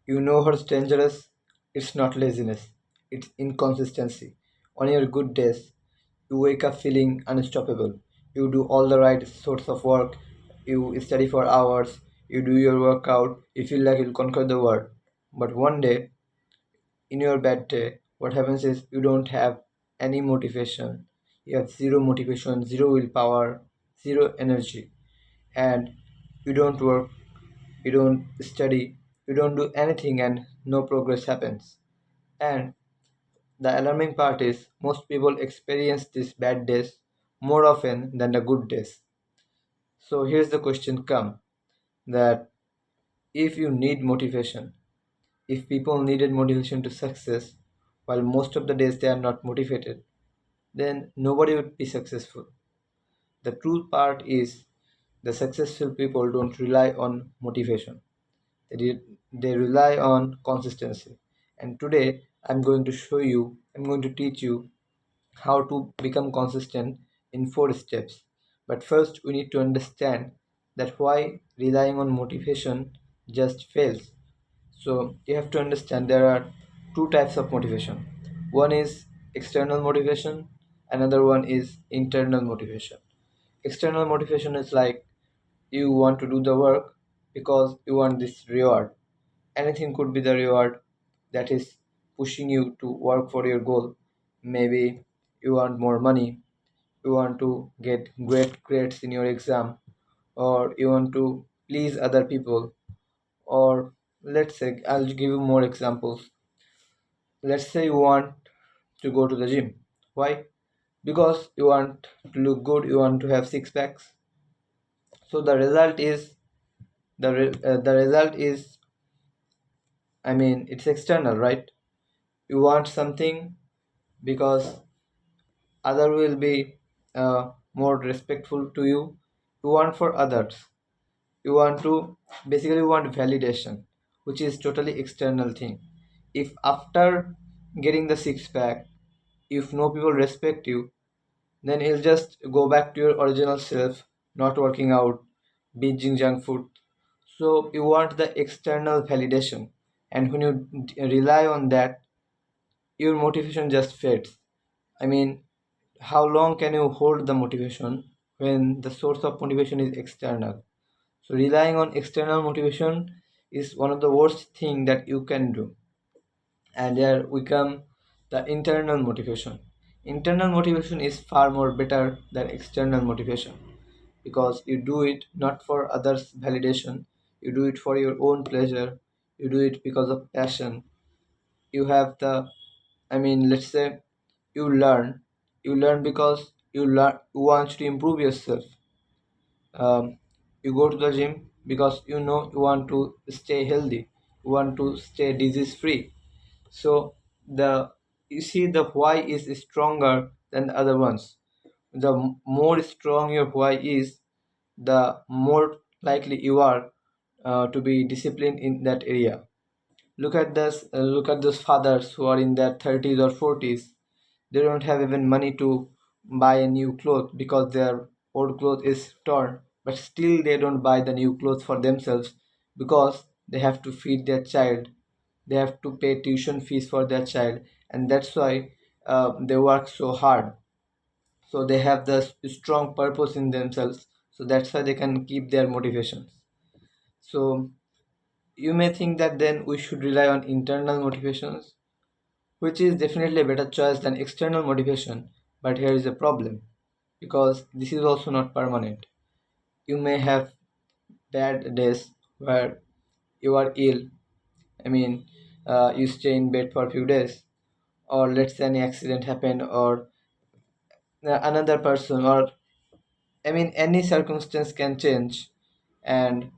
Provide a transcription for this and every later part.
You know what's dangerous? It's not laziness, it's inconsistency. On your good days, you wake up feeling unstoppable. You do all the right sorts of work, you study for hours, you do your workout, you feel like you'll conquer the world. But one day, in your bad day, what happens is you don't have any motivation. You have zero motivation, zero willpower, zero energy, and you don't work, you don't study, you don't do anything, and no progress happens. And the alarming part is most people experience these bad days more often than the good days. So here's the question come that if you need motivation, if people needed motivation to success, while most of the days they are not motivated, then nobody would be successful. The true part is the successful people don't rely on motivation. They rely on consistency. And today I'm going to teach you how to become consistent in 4 steps. But first, we need to understand that why relying on motivation just fails. So, you have to understand there are two types of motivation. One is external motivation, another one is internal motivation. External motivation is like you want to do the work because you want this reward. Anything could be the reward that is pushing you to work for your goal. Maybe you want more money, you want to get great grades in your exam, or you want to please other people, or let's say, I'll give you more examples. Let's say you want to go to the gym. Why? Because you want to look good, you want to have six packs. So the result is, I mean, it's external, right? You want something because other will be more respectful to you. You want for others, you want to basically you want validation, which is totally external thing. If after getting the six pack, if no people respect you, then you'll just go back to your original self, not working out, binging junk food. So you want the external validation, and when you rely on that, your motivation just fades. I mean, how long can you hold the motivation when the source of motivation is external? So relying on external motivation is one of the worst thing that you can do. And there we come the internal motivation. Internal motivation is far more better than external motivation because you do it not for others' validation, you do it for your own pleasure, you do it because of passion. You have the, I mean, let's say you learn, you learn because you want to improve yourself. You go to the gym because you know you want to stay healthy, you want to stay disease free. So the you see the why is stronger than the other ones. The more strong your why is, the more likely you are to be disciplined in that area. Look at those fathers who are in their 30s or 40s. They don't have even money to buy a new cloth because their old cloth is torn, but still they don't buy the new clothes for themselves because they have to feed their child. They have to pay tuition fees for their child, and that's why they work so hard. So they have the strong purpose in themselves. So that's why they can keep their motivations. So you may think that then we should rely on internal motivations, which is definitely a better choice than external motivation. But here is a problem because this is also not permanent. You may have bad days where you are ill. I mean, you stay in bed for a few days, or let's say any accident happened, or another person, or I mean, any circumstance can change, and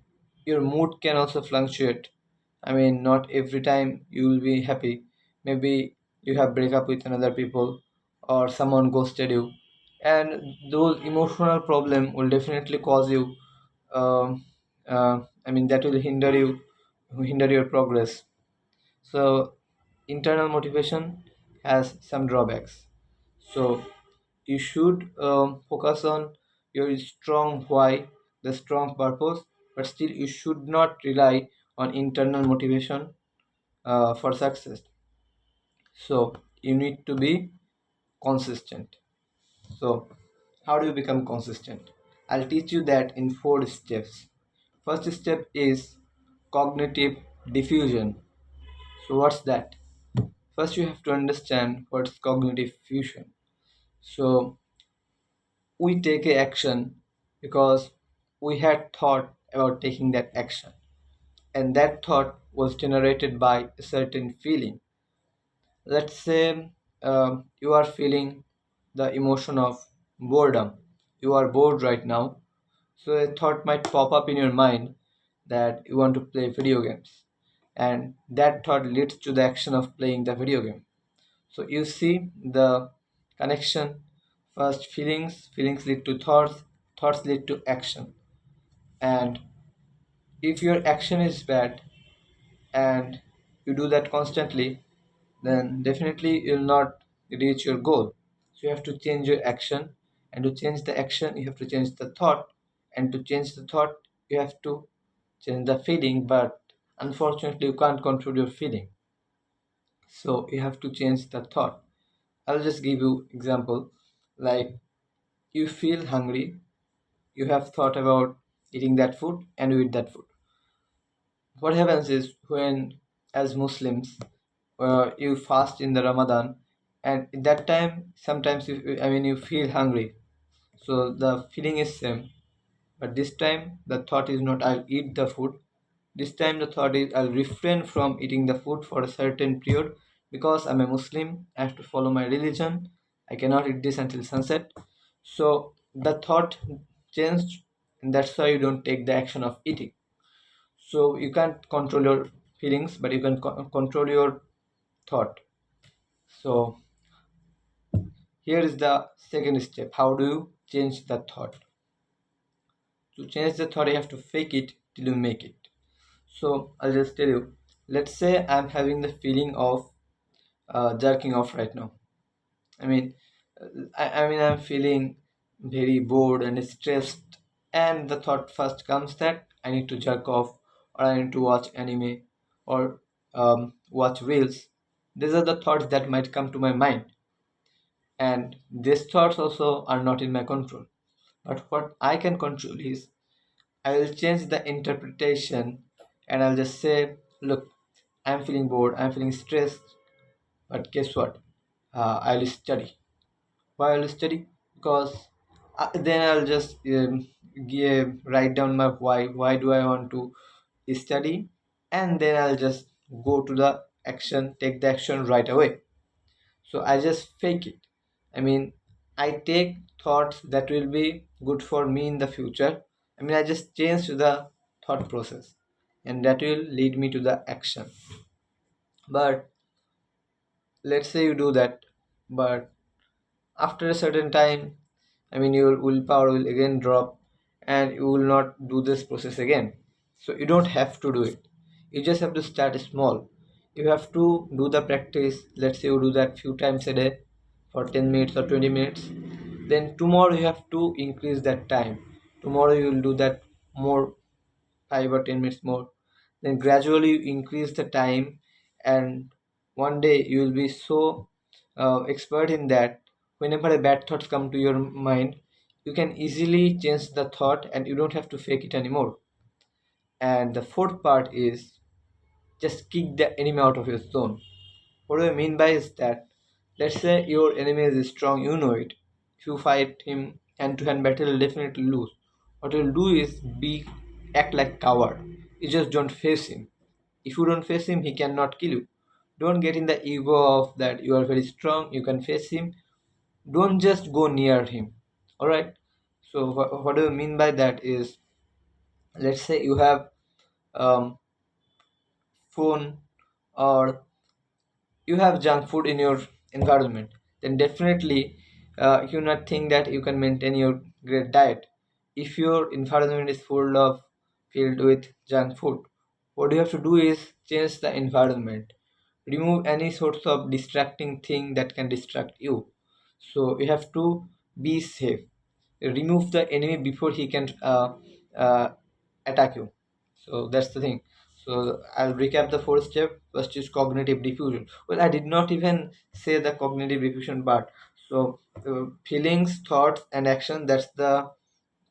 your mood can also fluctuate. I mean, not every time you will be happy. Maybe you have break up with another people, or someone ghosted you, and those emotional problem will definitely cause you. I mean, that will hinder your progress. So, internal motivation has some drawbacks. So, you should focus on your strong why, the strong purpose, but still you should not rely on internal motivation. for success. So you need to be consistent. So how do you become consistent? I'll teach you that in 4 steps. First step is cognitive diffusion. So what's that? First you have to understand what's cognitive fusion. So we take a action because we had thought about taking that action, and that thought was generated by a certain feeling. Let's say you are feeling the emotion of boredom. You are bored right now, so a thought might pop up in your mind that you want to play video games, and that thought leads to the action of playing the video game. So you see the connection. First, feelings lead to thoughts, thoughts lead to action. And if your action is bad and you do that constantly, then definitely you'll not reach your goal. So you have to change your action, and to change the action, you have to change the thought, and to change the thought, you have to change the feeling. But unfortunately, you can't control your feeling, so you have to change the thought. I'll just give you example. Like, you feel hungry, you have thought about eating that food, and you eat that food. What happens is, when as Muslims, you fast in the Ramadan, and at that time sometimes you feel hungry, so the feeling is same. But this time the thought is not I'll eat the food. This time the thought is I'll refrain from eating the food for a certain period, because I'm a Muslim, I have to follow my religion, I cannot eat this until sunset. So the thought changed, and that's why you don't take the action of eating. So you can't control your feelings, but you can control your thought. So here is the second step. How do you change the thought? To change the thought, you have to fake it till you make it. So I'll just tell you. Let's say I'm having the feeling of jerking off right now. I mean, I'm feeling very bored and stressed, and the thought first comes that I need to jerk off, or I need to watch anime, or watch reels. These are the thoughts that might come to my mind, and these thoughts also are not in my control. But what I can control is, I will change the interpretation, and I'll just say, look, I'm feeling bored, I'm feeling stressed, but guess what? I'll study. Why I'll study? Because then I'll just write down my why. Why do I want to study? And then I'll just go to the action, take the action right away. So I just fake it. I mean, I take thoughts that will be good for me in the future. I just change the thought process, and that will lead me to the action. But let's say you do that, but after a certain time, your willpower will again drop, and you will not do this process again. So you don't have to do it. You just have to start small. You have to do the practice. Let's say you do that few times a day for 10 minutes or 20 minutes. Then tomorrow you have to increase that time. Tomorrow you will do that more, 5 or 10 minutes more. Then gradually you increase the time, and one day you will be so expert in that, whenever a bad thoughts come to your mind, you can easily change the thought, and you don't have to fake it anymore. And the fourth part is, just kick the enemy out of your zone. What do I mean by is that, let's say your enemy is strong, you know it. If you fight him hand to hand battle, you'll definitely lose. What you'll do is be act like coward. You just don't face him. If you don't face him, he cannot kill you. Don't get in the ego of that you are very strong, you can face him. Don't just go near him. Alright? So what do I mean by that is, let's say you have phone, or you have junk food in your environment, then definitely you not think that you can maintain your great diet. If your environment is filled with junk food, what you have to do is change the environment, remove any sorts of distracting thing that can distract you. So you have to be safe, remove the enemy before he can uh, attack you. So that's the thing. So I'll recap the four step. First is cognitive diffusion. Well, I did not even say the cognitive diffusion part. So feelings, thoughts, and action, that's the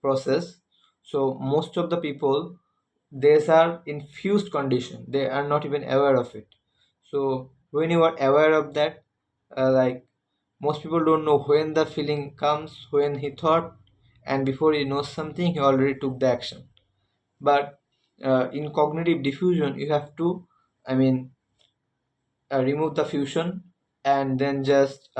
process. So most of the people, these are infused condition. They are not even aware of it. So when you are aware of that, like most people don't know when the feeling comes, when he thought, and before he knows something, he already took the action. But in cognitive diffusion, you have to, I mean, remove the fusion and then just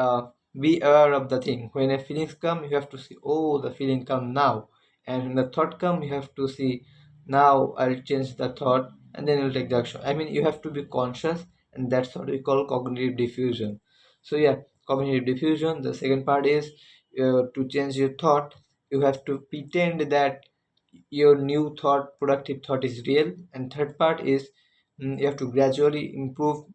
be aware of the thing. When a feelings come, you have to see, oh, the feeling come now, and when the thought come, you have to see, now I'll change the thought, and then you'll take the action. I mean, you have to be conscious, and that's what we call cognitive diffusion. So yeah, cognitive diffusion, the second part is to change your thought, you have to pretend that your new thought, productive thought, is real. And third part is, you have to gradually improve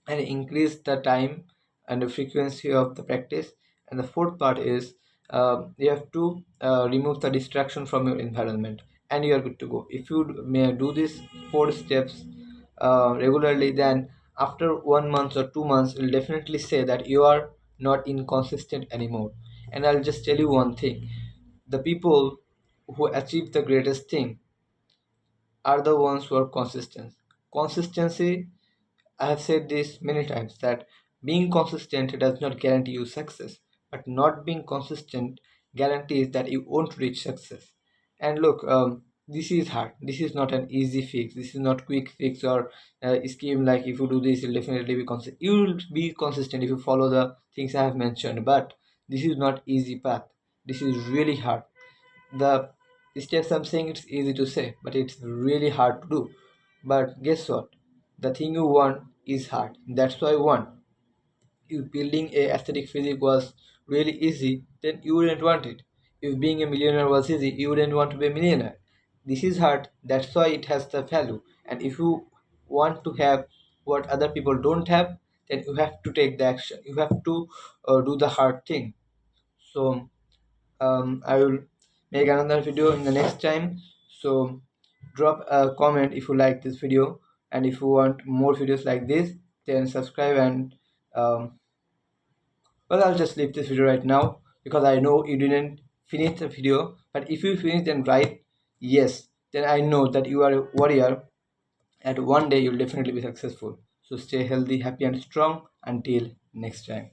and increase the time and the frequency of the practice. And the fourth part is, you have to remove the distraction from your environment, and you are good to go. If you may do these four steps regularly, then after 1 month or 2 months, you'll definitely say that you are not inconsistent anymore. And I'll just tell you one thing: the people who achieve the greatest thing are the ones who are consistent. Consistency, I have said this many times, that being consistent does not guarantee you success, but not being consistent guarantees that you won't reach success. And look, this is hard. This is not an easy fix. This is not quick fix or scheme like if you do this, you'll definitely be consistent. You will be consistent if you follow the things I have mentioned, but this is not easy path. This is really hard. The steps I'm saying, it's easy to say, but it's really hard to do. But guess what? The thing you want is hard. That's why I want. If building a aesthetic physique was really easy, then you wouldn't want it. If being a millionaire was easy, you wouldn't want to be a millionaire. This is hard. That's why it has the value. And if you want to have what other people don't have, then you have to take the action. You have to do the hard thing. So I will make another video in the next time. So drop a comment if you like this video, and if you want more videos like this, then subscribe. And well, I'll just leave this video right now because I know you didn't finish the video. But if you finish then right, yes, then I know that you are a warrior, and one day you'll definitely be successful. So stay healthy, happy, and strong until next time.